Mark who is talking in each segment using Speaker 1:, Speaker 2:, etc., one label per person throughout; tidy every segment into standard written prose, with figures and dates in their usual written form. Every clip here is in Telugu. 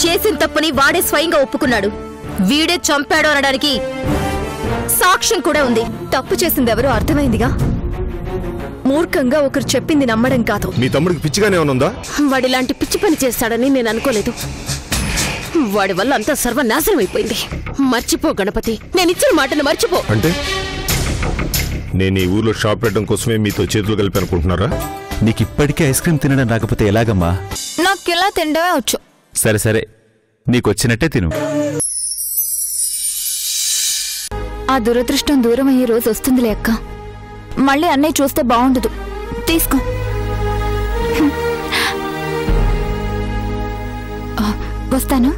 Speaker 1: చేసిన తప్పుని వాడే స్వయంగా ఒప్పుకున్నాడు. వీడే చంపాడు అనడానికి సాక్ష్యం కూడా ఉంది.
Speaker 2: తప్పు చేసింది ఎవరో అర్థమైందిగా. మూర్ఖంగా ఒకరు చెప్పింది నమ్మడం కాదు.
Speaker 3: మీ తమ్ముడికి పిచ్చిగానే ఉందా?
Speaker 1: వాడిలాంటి పిచ్చి పని చేస్తాడని నేను అనుకోలేదు. వాడి వల్ల అంతా సర్వనాశనం అయిపోయింది. మర్చిపో గణపతి, నేనిచ్చిన మాటను మర్చిపో.
Speaker 3: అంటే నేను ఈ ఊర్లో షాప్ పెట్టడం కోసమే మీతో చేతులు కలిపి అనుకుంటున్నారా?
Speaker 4: నీకు ఇప్పటికే ఐస్ క్రీమ్ తినడం రాకపోతే ఎలాగమ్మా?
Speaker 2: నాకెలా తినడమే వచ్చు.
Speaker 4: సరే సరే, నీకొచ్చినట్టే తిను.
Speaker 2: ఆ దురదృష్టం దూరం అయ్యే రోజు వస్తుందిలే అక్క. మళ్ళీ అన్నయ్య చూస్తే బాగుండదు. తీసుకో. వస్తాను.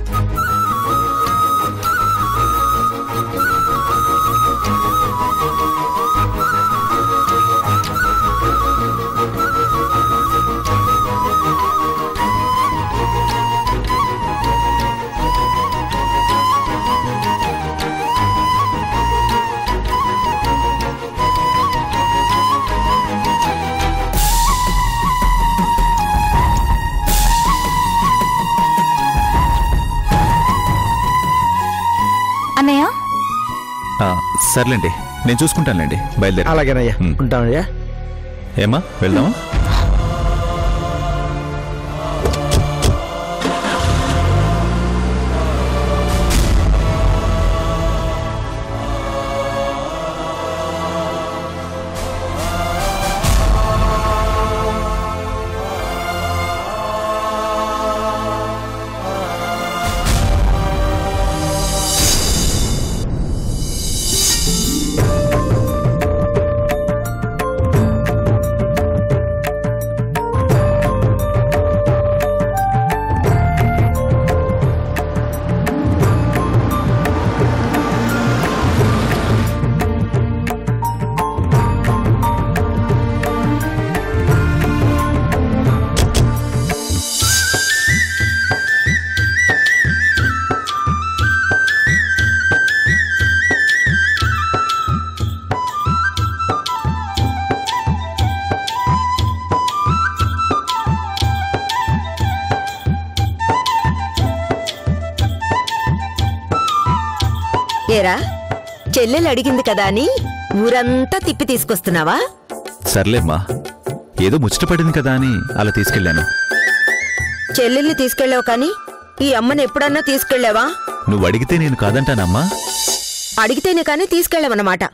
Speaker 2: అన్నయ్య
Speaker 4: సర్లేండి, నేను చూసుకుంటానులేండి. బయలుదేరి.
Speaker 5: అలాగేనయ్యా, ఉంటానయ్యా.
Speaker 4: ఏమా వెళ్దామా?
Speaker 1: ఏరా, చెల్లెలు అడిగింది కదా అని ఊరంతా తిప్పి తీసుకొస్తున్నావా?
Speaker 4: సర్లేమ్మా, ఏదో ముచ్చటపడింది కదా అని అలా తీసుకెళ్లాను.
Speaker 1: చెల్లెల్ని తీసుకెళ్ళావు కానీ ఈ అమ్మని ఎప్పుడన్నా తీసుకెళ్లావా?
Speaker 4: నువ్వు అడిగితే నేను కాదంటానమ్మా.
Speaker 1: అడిగితేనే కానీ తీసుకెళ్ళావన్నమాట.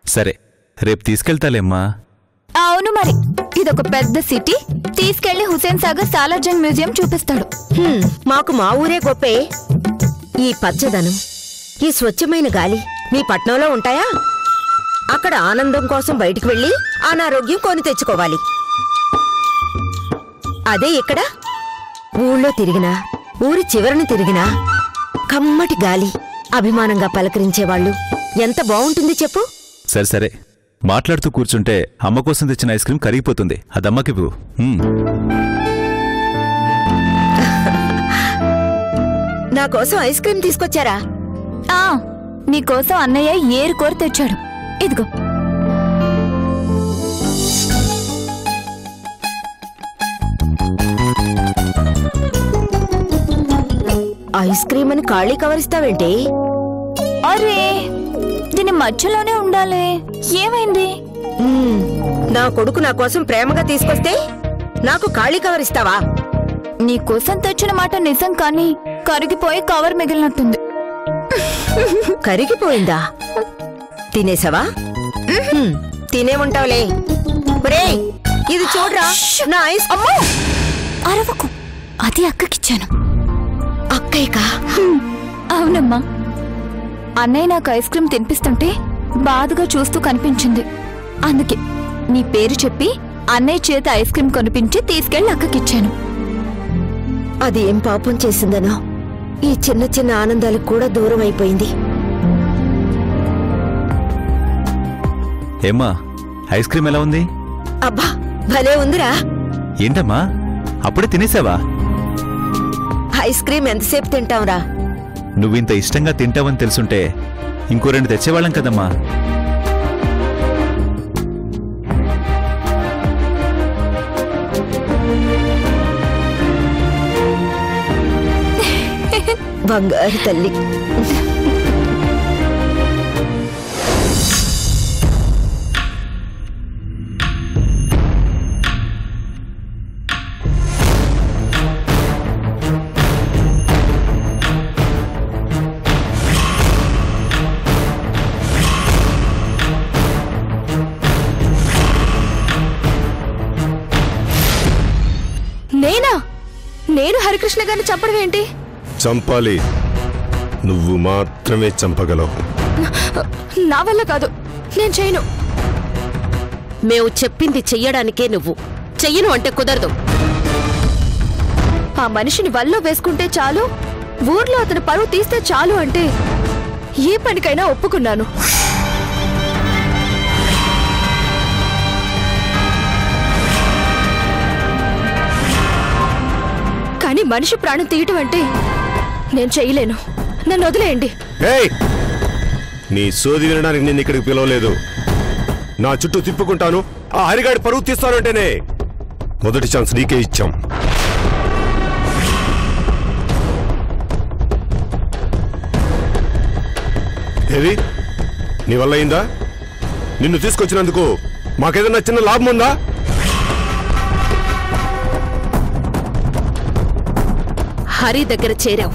Speaker 4: సరే, రేపు తీసుకెళ్తాలేమ్మా.
Speaker 2: అవును మరి, ఇదొక పెద్ద సిటీ. తీసుకెళ్లి హుసేన్ సాగర్ సాలార్జంగ్ మ్యూజియం చూపిస్తాడు.
Speaker 1: మాకు మా ఊరే గొప్పే. ఈ పచ్చదనం, ఈ స్వచ్ఛమైన గాలి మీ పట్నంలో ఉంటాయా? అక్కడ ఆనందం కోసం బయటికి వెళ్లి అనారోగ్యం కొని తెచ్చుకోవాలి. అదే ఇక్కడ ఊళ్ళో తిరిగినా, ఊరి చివరని తిరిగినా కమ్మటి గాలి, అభిమానంగా పలకరించేవాళ్లు ఎంత బావుంటుంది చెప్పు.
Speaker 4: సరే సరే, మాట్లాడుతూ కూర్చుంటే అమ్మ కోసం తెచ్చిన ఐస్ క్రీమ్ కరిగిపోతుంది. అదమ్మకివ్వు.
Speaker 1: నా కోసం ఐస్ క్రీమ్ తీసుకొచ్చారా?
Speaker 2: నీకోసం అన్నయ్య ఏరు కోరి తెచ్చాడు. ఇదిగో.
Speaker 1: ఐస్ క్రీమ్ అని ఖాళీ కవరిస్తావేంటి?
Speaker 2: అరే, దీని మధ్యలోనే ఉండాలి. ఏమైంది?
Speaker 1: నా కొడుకు నా కోసం ప్రేమగా తీసుకొస్తే నాకు ఖాళీ కవరిస్తావా?
Speaker 2: నీకోసం తెచ్చిన మాట నిజం, కానీ కరిగిపోయి కవర్ మిగిలినట్టుంది.
Speaker 1: కరిగిపోయిందా? తినేసావా? తినే ఉంటావులే. ఇది చూడరా, నా ఐస్.
Speaker 2: అమ్మో, అరవకు. అది అక్కకిచ్చాను.
Speaker 1: అక్కయ్యకా?
Speaker 2: అవునమ్మా. అన్నయ్య నాకు ఐస్ క్రీమ్ తినిపిస్తుంటే బాధగా చూస్తూ కనిపించింది. అందుకే నీ పేరు చెప్పి అన్నయ్య చేత ఐస్ క్రీమ్ కొనిపించి తీసుకెళ్లి అక్కకిచ్చాను.
Speaker 1: అది ఏం పాపం చేసిందనో ఈ చిన్న చిన్న ఆనందాలకు కూడా దూరం అయిపోయింది.
Speaker 4: ఏమ్మా, ఐస్ క్రీమ్ ఎలా ఉంది?
Speaker 1: అబ్బా, భలే ఉందిరా.
Speaker 4: ఏంటమ్మా, అప్పుడే తినేసావా?
Speaker 1: ఐస్ క్రీమ్ ఎంతసేపు తింటావురా?
Speaker 4: నువ్వింత ఇష్టంగా తింటావని తెలుసుంటే ఇంకో 2 తెచ్చేవాళ్ళం కదమ్మా.
Speaker 1: బంగారు తల్లి.
Speaker 2: నేను హరికృష్ణ గారిని చంపడం ఏంటి?
Speaker 3: చంపాలి. నువ్వు మాత్రమే చంపగలవు.
Speaker 2: నా వల్ల కాదు, నేను చేయను.
Speaker 1: మేము చెప్పింది చెయ్యడానికే నువ్వు చెయ్యను అంటే కుదరదు.
Speaker 2: ఆ మనిషిని వల్లో వేసుకుంటే చాలు, ఊర్లో అతను పరువు తీస్తే చాలు అంటే ఏ పనికైనా ఒప్పుకున్నాను. కానీ మనిషి ప్రాణం తీయటం అంటే నేను చేయలేను. నన్ను వదిలేయండి.
Speaker 3: నీ సోది వినడానికి నేను ఇక్కడికి పిలవలేదు. నా చుట్టూ తిప్పుకుంటాను, ఆ హరిగాడి పరువు తీస్తాను అంటేనే మొదటి ఛాన్స్ నీకే ఇచ్చాం. ఏది నీ వల్ల అయిందా? నిన్ను తీసుకొచ్చినందుకు మాకేదన్నా చిన్న లాభం ఉందా?
Speaker 1: హరి దగ్గర చేరావు,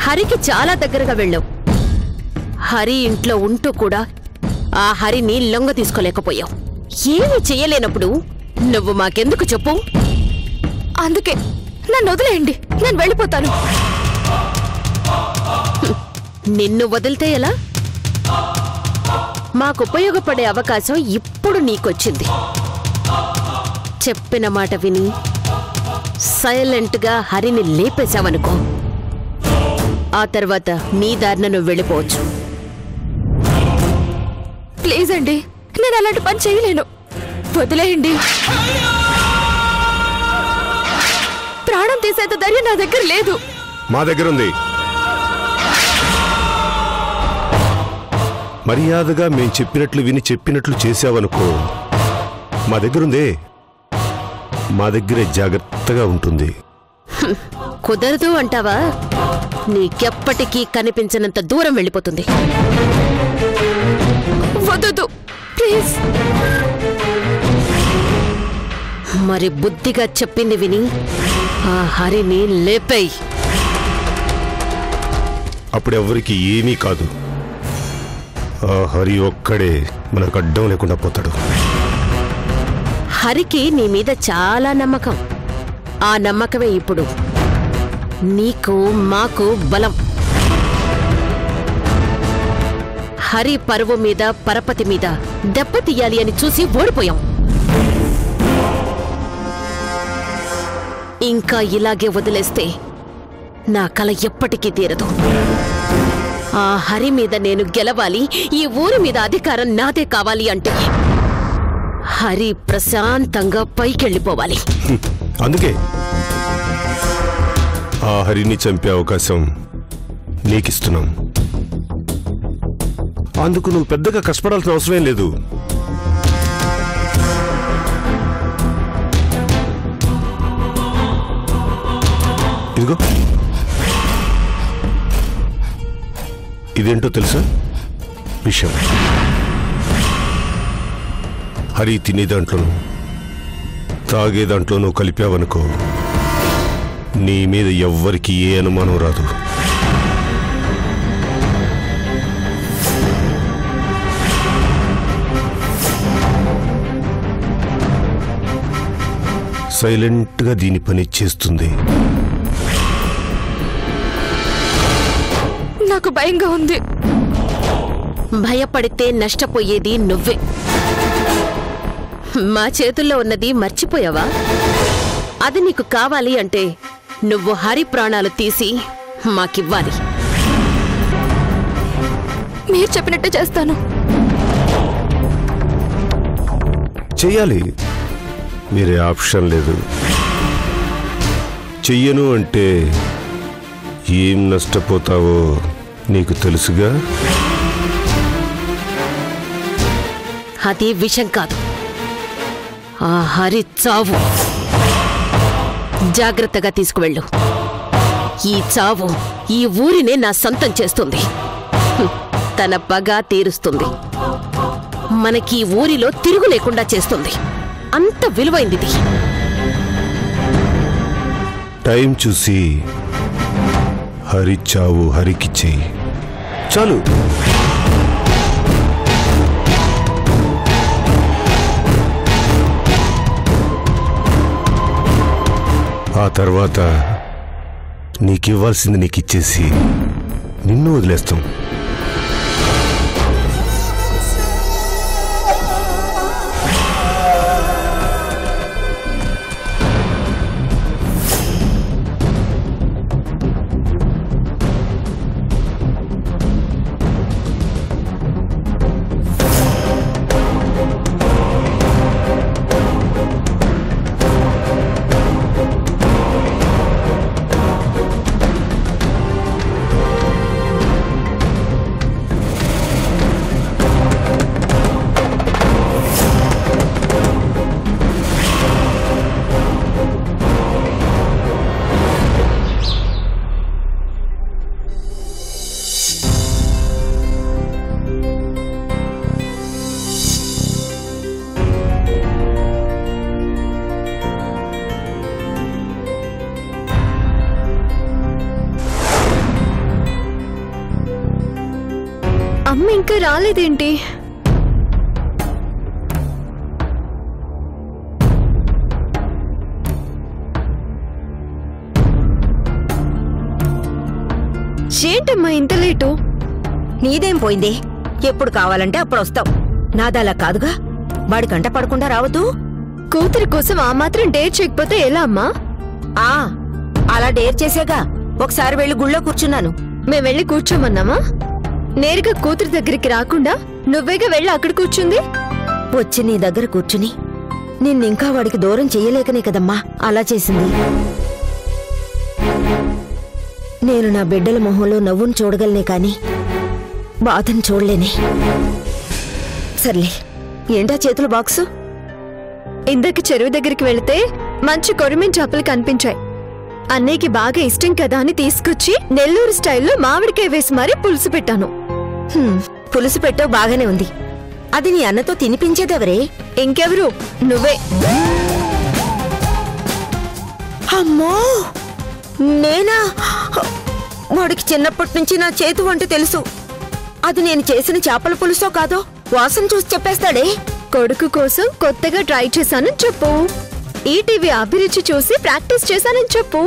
Speaker 1: హరికి చాలా దగ్గరగా వెళ్ళావు. హరి ఇంట్లో ఉంటూ కూడా ఆ హరిని లొంగ తీసుకోలేకపోయావు. ఏమీ చెయ్యలేనప్పుడు నువ్వు మాకెందుకు చెప్పు?
Speaker 2: అందుకే నన్ను వదిలేయండి, నేను వెళ్ళిపోతాను.
Speaker 1: నిన్ను వదిలితే ఎలా? మాకు ఉపయోగపడే అవకాశం ఇప్పుడు నీకొచ్చింది. చెప్పిన మాట విని సైలెంట్గా హరిని లేపేశావనుకో, ఆ తర్వాత నీ దారిన నువ్వు వెళ్ళిపోవచ్చు.
Speaker 2: ప్లీజ్ అండి, నేను అలాంటి పని చేయలేను. వదిలేయండి. ప్రాణం తీసేంత ధైర్యం నా దగ్గర లేదు.
Speaker 3: మా దగ్గర ఉంది. మర్యాదగా మేం చెప్పినట్లు విని చెప్పినట్లు చేశావనుకో, మా దగ్గరుందే. మా దగ్గరే జాగ్రత్తగా ఉంటుంది.
Speaker 1: కుదరదు అంటావా? నీకెప్పటికీ కనిపించినంత దూరం వెళ్ళిపోతుంది.
Speaker 2: వద్దు ప్లీజ్.
Speaker 1: మరి బుద్ధిగా చెప్పింది విని ఆ హరిని లేపేయ్.
Speaker 3: అప్పుడెవ్వరికి ఏమీ కాదు. ఆ హరి ఒక్కడే మనకు అడ్డం లేకుండా పోతాడు.
Speaker 1: హరికి నీ మీద చాలా నమ్మకం. ఆ నమ్మకమే ఇప్పుడు నీకు మాకు బలం. హరి పరువు మీద పరపతి మీద దెబ్బతీయాలి అని చూసి ఓడిపోయాం. ఇంకా ఇలాగే వదిలేస్తే నా కల ఎప్పటికీ తీరదు. ఆ హరి మీద నేను గెలవాలి, ఈ ఊరి మీద అధికారం నాదే కావాలి అంటే హరి ప్రశాంతంగా పైకెళ్ళిపోవాలి.
Speaker 3: అందుకే ఆ హరిని చంపే అవకాశం నీకిస్తున్నాం. అందుకు నువ్వు పెద్దగా కష్టపడాల్సిన అవసరం లేదు. ఇదిగో, ఇదేంటో తెలుసా విషయం? హరి తినే దాంట్లోనూ తాగే దాంట్లోనూ కలిపావనుకో, నీ మీద ఎవ్వరికి ఏ అనుమానం రాదు. సైలెంట్గా దీని పని చేస్తుంది.
Speaker 2: నాకు భయంగా ఉంది.
Speaker 1: భయపడితే నష్టపోయేది నువ్వే. మా చేతుల్లో ఉన్నది మర్చిపోయావా? అది నీకు కావాలి అంటే నువ్వు హరి ప్రాణాలు తీసి మాకివ్వాలి.
Speaker 2: మీరు చెప్పినట్టే చేస్తాను.
Speaker 3: చెయ్యాలి, వేరే ఆప్షన్ లేదు. చెయ్యను అంటే ఏం నష్టపోతావో నీకు తెలుసుగా.
Speaker 1: అది విషం కాదు, ఆ హరి చావు. జాగ్రత్తగా తీసుకువెళ్ళు. ఈ చావు ఈ ఊరినే నా సొంతం చేస్తుంది. తన పగ తీరుస్తుంది. మనకి ఈ ఊరిలో తిరుగు లేకుండా చేస్తుంది. అంత విలువైందిది.
Speaker 3: టైం చూసి హరి చావు హరికి చెయ్యి. చాలు. ఆ తర్వాత నీకివ్వాల్సింది నీకిచ్చేసి నిన్ను వదిలేస్తాం.
Speaker 2: అమ్మ ఇంకా రాలేదేంటి? ఏంటమ్మా ఇంత లేటు?
Speaker 5: నీదేం పోయింది? ఎప్పుడు కావాలంటే అప్పుడు వస్తావు. నాదలా కాదుగా. వాడి కంట పడకుండా రావద్దు.
Speaker 2: కూతురి కోసం ఆ మాత్రం డేర్ చేయకపోతే ఎలా అమ్మా?
Speaker 5: అలా డేర్ చేసేగా ఒకసారి వెళ్ళి గుళ్ళో కూర్చున్నాను.
Speaker 2: మేము వెళ్ళి కూర్చోమన్నామా? నేరుగా కూతురి దగ్గరికి రాకుండా నువ్వేగా వెళ్ళి అక్కడ కూర్చుంది.
Speaker 5: వచ్చి నీ దగ్గర కూర్చుని నిన్నింకా వాడికి దూరం చెయ్యలేకనే కదమ్మా అలా చేసింది. నేను నా బిడ్డల మొహంలో నవ్వును చూడగలనే కాని బాధను చూడలేనే. సర్లే, ఏంటా చేతుల బాక్సు?
Speaker 2: ఇందాక చెరువు దగ్గరికి వెళితే మంచి కొరిమిన్ చేపలు కనిపించాయి. అన్నయ్యకి బాగా ఇష్టం కదా అని తీసుకొచ్చి నెల్లూరు స్టైల్లో మామిడికాయ వేసి మరీ పులుసు పెట్టాను.
Speaker 5: పులుసు పెట్టావు బాగానే ఉంది. అది నీ అన్నతో తినిపించేదెవరే?
Speaker 2: ఇంకెవరు? నువ్వే.
Speaker 5: అమ్మో, నేనా? వాడికి చిన్నప్పటి నుంచి నా చేతు వంట తెలుసు. అది నేను చేసిన చేపల పులుసో కాదో వాసన చూసి చెప్పేస్తాడే.
Speaker 2: కొడుకు కోసం కొత్తగా ట్రై చేశానని చెప్పు. ఈటీవీ అభిరుచి చూసి ప్రాక్టీస్ చేశానని చెప్పు.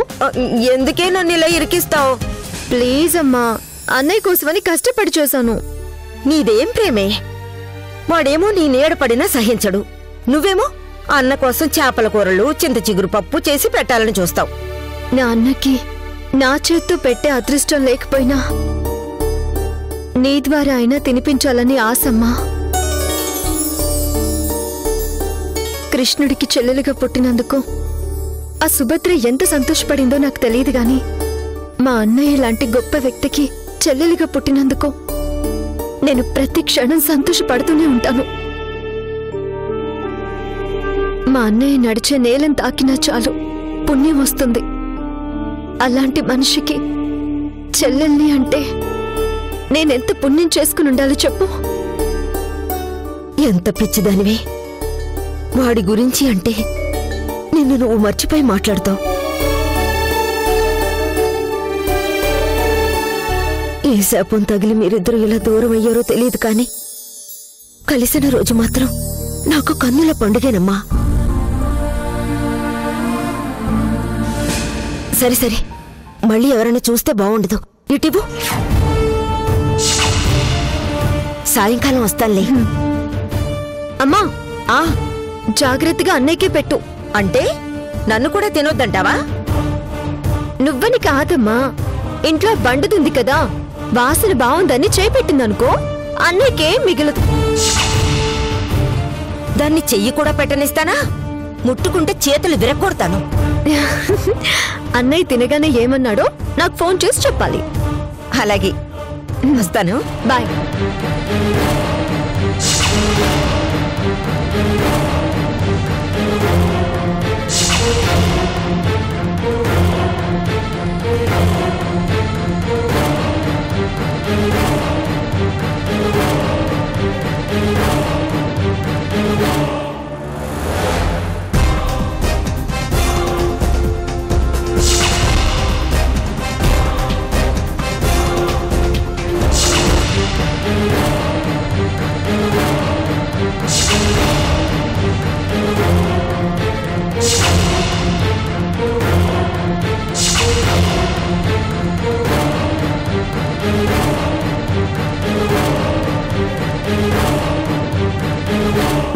Speaker 5: ఎందుకే నన్ను ఇలా ఇరికిస్తావు?
Speaker 2: ప్లీజ్ అమ్మా, అన్నయ్య కోసమని కష్టపడి చేశాను.
Speaker 5: నీదేం ప్రేమే? వాడేమో నీ నీడ పడినా సహించడు. నువ్వేమో అన్న కోసం చేపల కూరలు చింత చిగురు పప్పు చేసి పెట్టాలని చూస్తావు.
Speaker 2: నా అన్నకి నా చేత్తో పెట్టే అదృష్టం లేకపోయినా నీ ద్వారా అయినా తినిపించాలని ఆశమ్మా. కృష్ణుడికి చెల్లెలుగా పుట్టినందుకు ఆ సుభద్ర ఎంత సంతోషపడిందో నాకు తెలియదు గాని మా అన్నయ్య లాంటి గొప్ప వ్యక్తికి చెల్లెలుగా పుట్టినందుకు నేను ప్రతి క్షణం సంతోషపడుతూనే ఉంటాను. మా అన్నయ్య నడిచే నేలను తాకినా చాలు పుణ్యం వస్తుంది. అలాంటి మనిషికి చెల్లెల్ని అంటే నేనెంత పుణ్యం చేసుకుని ఉండాలో చెప్పు.
Speaker 5: ఎంత పిచ్చిదానివే. వాడి గురించి అంటే నిన్ను నువ్వు మర్చిపోయి మాట్లాడతావు. ఏ శాపం తగిలి మీరిద్దరూ ఇలా దూరం అయ్యారో తెలియదు కానీ కలిసిన రోజు మాత్రం నాకు కన్నుల పండుగేనమ్మా. సరే సరే, మళ్ళీ ఎవరైనా చూస్తే బాగుండదు. ఇటివు, సాయంకాలం వస్తానులే.
Speaker 2: అమ్మా,
Speaker 5: ఆ
Speaker 2: జాగ్రత్తగా అన్నయ్యకే పెట్టు.
Speaker 5: అంటే నన్ను కూడా తినొద్దంటావా?
Speaker 2: నువ్వని కాదమ్మా, ఇంట్లో బండదుంది కదా, వాసన బాగుందని చేపెట్టిందనుకో అన్నయ్యకే మిగలదు.
Speaker 5: దాన్ని చెయ్యి కూడా పెట్టనిస్తానా? ముట్టుకుంటే చేతులు విరగొడతాను.
Speaker 2: అన్నయ్య తినగానే ఏమన్నాడో నాకు ఫోన్ చేసి చెప్పాలి.
Speaker 5: అలాగే, వస్తాను.
Speaker 2: బాయ్.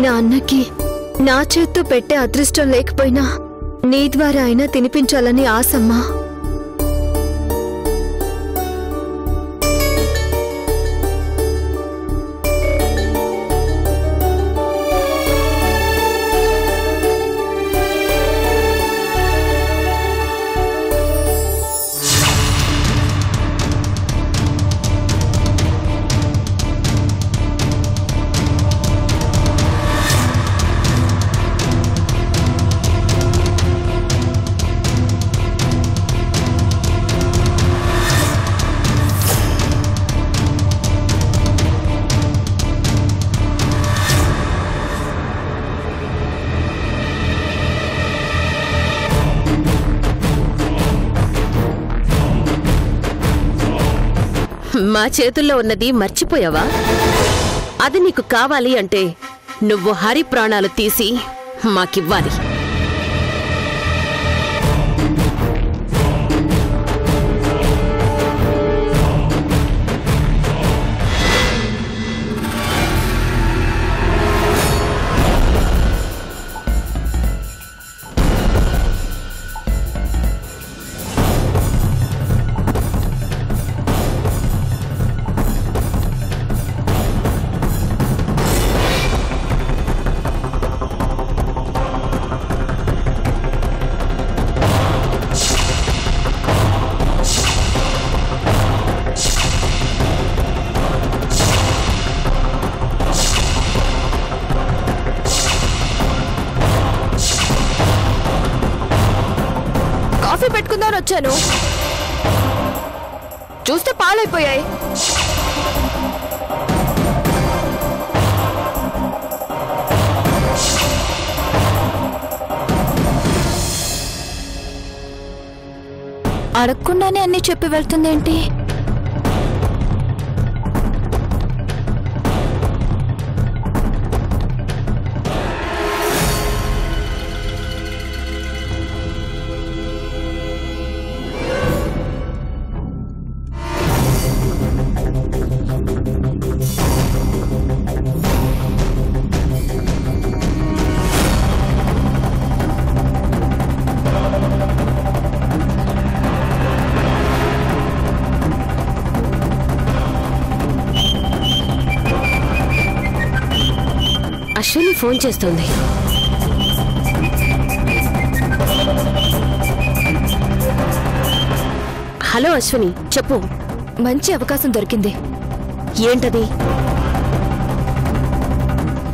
Speaker 2: నా అన్నకి నా చేత్తో పెట్టే అదృష్టం లేకపోయినా నీ ద్వారా అయినా తినిపించాలని ఆశమ్మా.
Speaker 1: మా చేతుల్లో ఉన్నది మర్చిపోయావా? అది నీకు కావాలి అంటే నువ్వు హరి ప్రాణాలు తీసి మాకివ్వాలి.
Speaker 2: కాఫీ పెట్టుకుందామని వచ్చాను, చూస్తే పాలైపోయాయి. అడగకుండానే అన్ని చెప్పి వెళ్తుందేంటి?
Speaker 1: అశ్విని ఫోన్ చేస్తోంది. హలో అశ్విని, చెప్పు.
Speaker 2: మంచి అవకాశం దొరికింది.
Speaker 1: ఏంటది?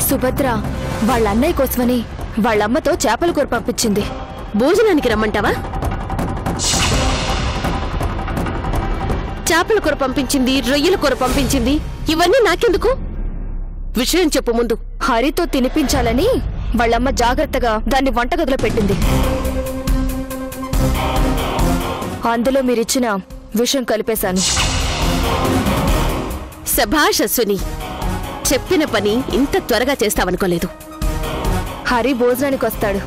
Speaker 2: సుభద్ర వాళ్ళ అన్నయ్య కోసమని వాళ్ళమ్మతో చేపల కూర పంపించింది.
Speaker 1: భోజనానికి రమ్మంటావా? చేపల కూర పంపించింది, రొయ్యల కూర పంపించింది, ఇవన్నీ నాకెందుకు? విషయం చెప్పు ముందు.
Speaker 2: హరితో తినిపించాలని వాళ్ళమ్మ జాగ్రత్తగా దాన్ని వంటగదిలో పెట్టింది. అందులో మీరిచ్చిన విషం కలిపేశాను.
Speaker 1: శభాష్ అశ్విని, చెప్పిన పని ఇంత త్వరగా చేస్తావనుకోలేదు.
Speaker 2: హరి భోజనానికి వస్తాడు,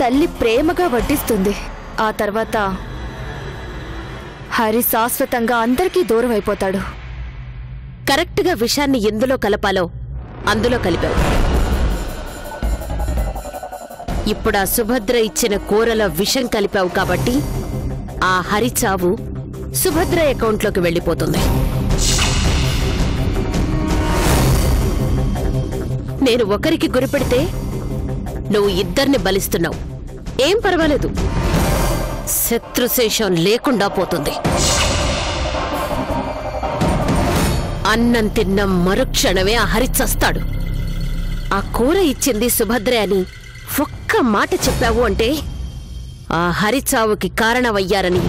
Speaker 2: తల్లి ప్రేమగా వడ్డిస్తుంది. ఆ తర్వాత హరి శాశ్వతంగా అందరికీ దూరం అయిపోతాడు.
Speaker 1: కరెక్ట్గా విషాన్ని ఎందులో కలపాలో అందులో కలిపావు. ఇప్పుడు ఆ సుభద్ర ఇచ్చిన కూరలో విషం కలిపావు కాబట్టి ఆ హరి చావు సుభద్ర అకౌంట్లోకి వెళ్ళిపోతుంది. నేను ఒకరికి గురిపెడితే నువ్వు ఇద్దరిని బలిస్తున్నావు. ఏం పర్వాలేదు, శత్రుశేషం లేకుండా పోతుంది. అన్నం తిన్న మరుక్షణమే ఆ హరి చస్తాడు. ఆ కూర ఇచ్చింది సుభద్రే అని ఒక్క మాట చెప్పావు అంటే ఆ హరి చావుకి కారణమయ్యారని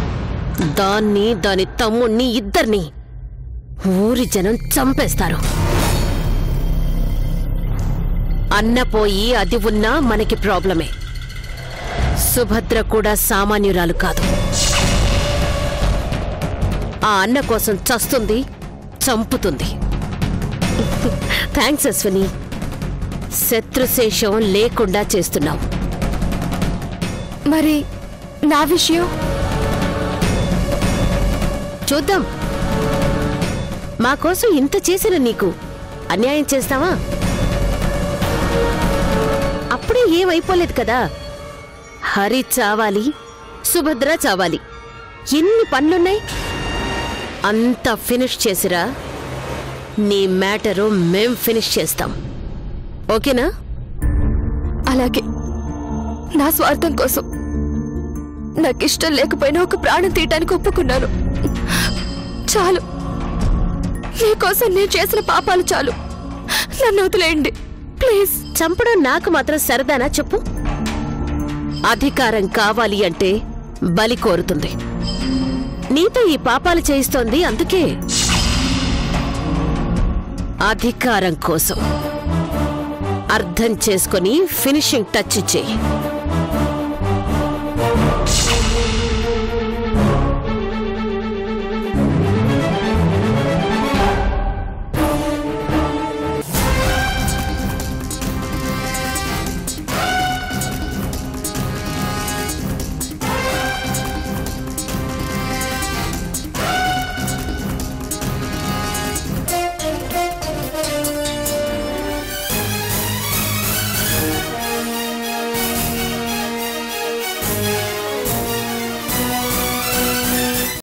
Speaker 1: దాన్ని, దాని తమ్ముణ్ణి, ఇద్దరిని ఊరి జనం చంపేస్తారు. అన్న పోయి అది ఉన్నా మనకి ప్రాబ్లమే. సుభద్ర కూడా సామాన్యురాలు కాదు. ఆ అన్న కోసం చస్తుంది, చంపుతుంది. థ్యాంక్స్ అశ్విని, శత్రుశేషం లేకుండా చేస్తున్నావు.
Speaker 2: మరి నా విషయం
Speaker 1: చూద్దాం. మా కోసం ఇంత చేసిన నీకు అన్యాయం చేస్తావా? అప్పుడే ఏమైపోలేదు కదా. హరి చావాలి, సుభద్ర చావాలి. ఎన్ని పనులున్నాయి? అంతా ఫినిష్ చేసిరా. నీ మ్యాటరు మేం ఫినిష్ చేస్తాం. ఓకేనా?
Speaker 2: అలాగే. నా స్వార్థం కోసం నాకిష్టం లేకపోయినా ఒక ప్రాణం తీయటానికి ఒప్పుకున్నాను. చాలు, నీకోసం నేను చేసిన పాపాలు చాలు. నన్ను వదిలేయండి ప్లీజ్.
Speaker 1: చంపడం నాకు మాత్రం సరదానా చెప్పు? అధికారం కావాలి అంటే బలి కోరుతుంది. నీతో ఈ పాపాలు చేయిస్తోంది అందుకే. అధికారం కోసం. అర్థం చేసుకొని ఫినిషింగ్ టచ్ ఇచ్చేయి.